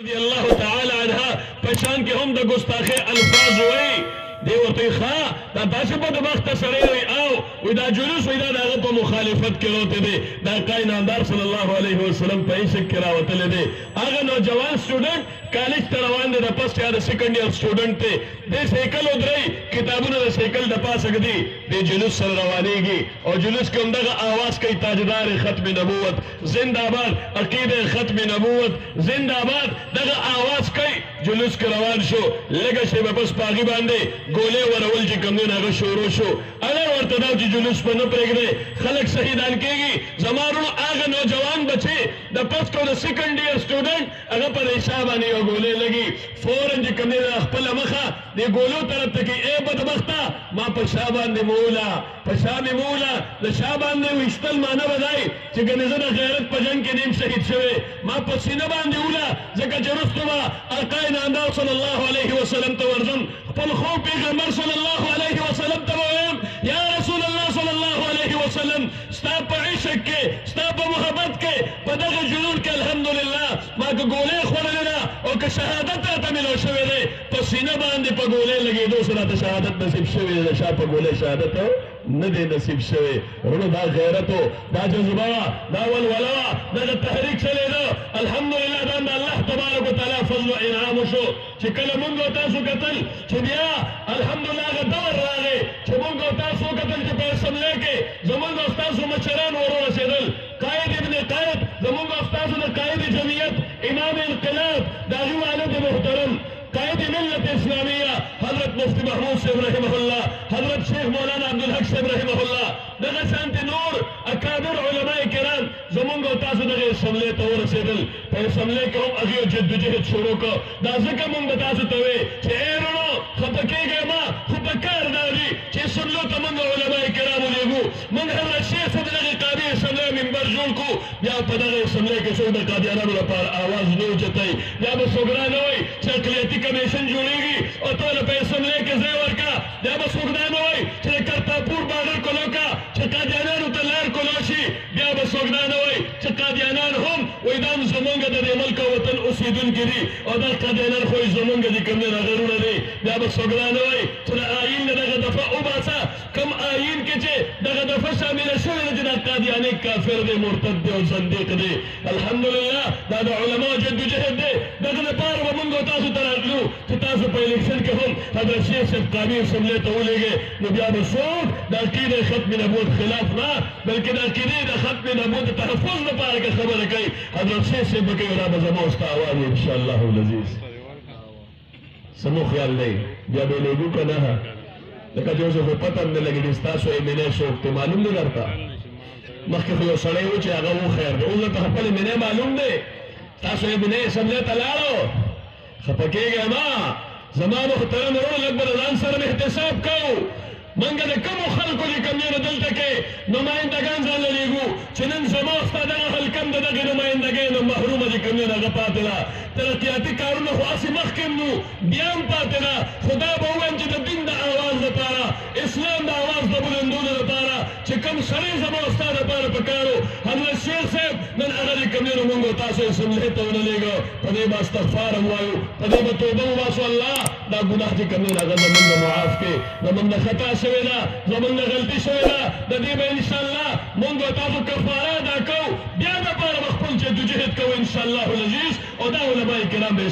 رضی اللہ تعالی عنہ پشان کے هم د گستاخی الفاظ وئی دی ورته ښا دا تاسو په وخت سره وي او وي دا جلوس وي دا دغه په مخالفت کې راوته دي دا قائناندار صلی الله علیه وسلم په هیڅ کې راوته دي هغه نوجوان سټوډنټ کالج ته روان دي د پس یا د سیکنډ ایئر سټوډنټ ته د سایکل او درې کتابونو د سایکل د پاسه دي د جلوس سره روانيږي او جلوس کې همدغه आवाज کوي تاجدار ختم نبوت زنده‌باد عقیده ختم نبوت زنده‌باد دغه आवाज کوي جلوس کې روان شو لګه شی په پس پاغي باندې گولے ورول چې کمونه هغه شروع شو اگر ورته دا چې جلوس په نه پرېږدي خلک شهیدان کېږي زمارو هغه نوجوان بچي د پس کو د سیکنډ ایئر سټوډنټ هغه په حساب باندې یو گولې لګي فورن چې کمونه خپل مخه د ګولو طرف ته کې اے بدبخته ما په شاب باندې مولا په شاب مولا د شاب باندې وشتل معنی بدای چې ګنزه د غیرت په جنگ کې نیم شهید شوی ما په سینه باندې ولا ځکه چې رستما القائناندار صلی الله علیه وسلم ته ورځم خپل خو پیغمبر صلی الله علیه وسلم ته وایم یا رسول الله صلی الله علیه وسلم ستا په عشق کې ستا په محبت کې په دغه جنون کې الحمدلله ما که ګولې خوړلې ده او که شهادت راته ملو شوی دی په سینه باندې په ګولې لګېدو سره ته شهادت نصیب شوی دی د شا په ګولې شهادت نه دی نصیب شوی ورونو دا غیرت دا جذبه دا ولوله دغه تحریک چلېده الحمدلله دا د الله تبارک وتعالی فضل و انعام شو چې کله مونږ تاسو کتل چې بیا الحمدلله هغه دور راغی چې مونږ تاسو کتل چې په اسمبلی کې زمونږ استاسو مشران ورسېدل قائد ابن قائد زمونږ استاسو د قائد جمعیت امام انقلاب د هغې والد محترم قائد ملت اسلامیہ حضرت مفتی محمود صاحب رحمه الله حضرت شیخ مولانا عبدالحق صاحب رحمه الله دغه شانتې نور اکابر علماء کرام زمونږ او تاسو دغه اسمبلی ته ورسېدل په اسمبلی کې هم هغې جدوجهد شروع کړ دا ځکه مونږ به تاسو ته وی چې ای وروڼو خفه کېږئ مه خو په کار دا دي چې اسمبلو ته مونږ علماء کرام ولېږو مونږ حضرت شیخ صاحب دغه قاضي اسمبلی منبر جوړ کړو بیا په دغه اسمبلی کې څوک د قاضیانانو لپاره آواز نه اوچتوي بیا به څوک را نه وایي چې اقلیتي کمیشن جوړېږي او ته په اسمبلی کې ځای ورکړه بیا به څوک دا نه وایي چې د کرتاپور بارډر کولو کا چې قادیانانو ته لار کولو شي بیا به څوک دا نه وایي چې قادیانان هم وایي دا زمونږ د دې ملک او وطن اوسېدونکي دي او دا قادیانان خو یې زمونږ دي کوم دی غرونه دي بیا به څوک دا نه وایي چې د آیین نه دغه دفعه وباسه کوم آیین کې چې دغه دفعه شامله شوې ده چې دا قادیاني کافر دی مرتد دی او زندیق دی الحمدلله دا د علماو جدوجهد دی دغه لپاره به مونږ تاسو ته راتلو چې تاسو په الیکشن کې هم حضرت شیخ صاحب قاضي اسمبلی ته ولېږئ نو بیا به څوک د عقیدې ختم نبوت خلاف نه بلکې د عقیدې د ختم نبوت تحفظ لپاره که خبره کوي حضرت شیخ صاحب به کوي را به زما او ستا اواز وي انشاءالله العزیز څه مو خیال دی بیا به لېږو که نه لکه چې اوس خو پته هم نه لګي چې ستاسو اېمېنی څوک دی معلوم دی درته مخکې خو یو سړی و چې هغه و خیر دی اوس درته خپل اېمېنی معلوم دی ستاسو اېمېنی اسمبلی ته لاړو خفه کېږئ مه زما محترم ورونو لږ به د ځان سره احتساب کوو منګه د کومو خلکو چې کوم دی نو دلته کې نمایندګان ځانله لېږو چې نن زما ستا دغه هلکم د دغې نمایندګۍ نه محرومه چې کوم دی هغه پاتې ده ترقیاتي کارونه خو هسې مخکې هم نو بیا هم پاتې ده خو دا به ووایم چې د دین د اواز لپاره اسلام د اواز د بلندولو لپاره چې کوم سړی زما ستا دپاره په کار و حضرت شیخ صاحب نن هغه چې کوم دی نو مونږ تاسو اسمبلۍ ته ونه لېږه په دې به استغفار هم وایو په دې به توبه وباسو الله دا ګناه چې کوم دی هغه زمونږ نه معاف کړې زمونږ نه خطا شوې ده زمونږ نه غلطي شوې ده د دې به انشاءالله مونږ تاسو کفاره ادا کوو بیا دپاره به خپل جدوجهد کوو انشاءالله العزیز او دا علماء کرام به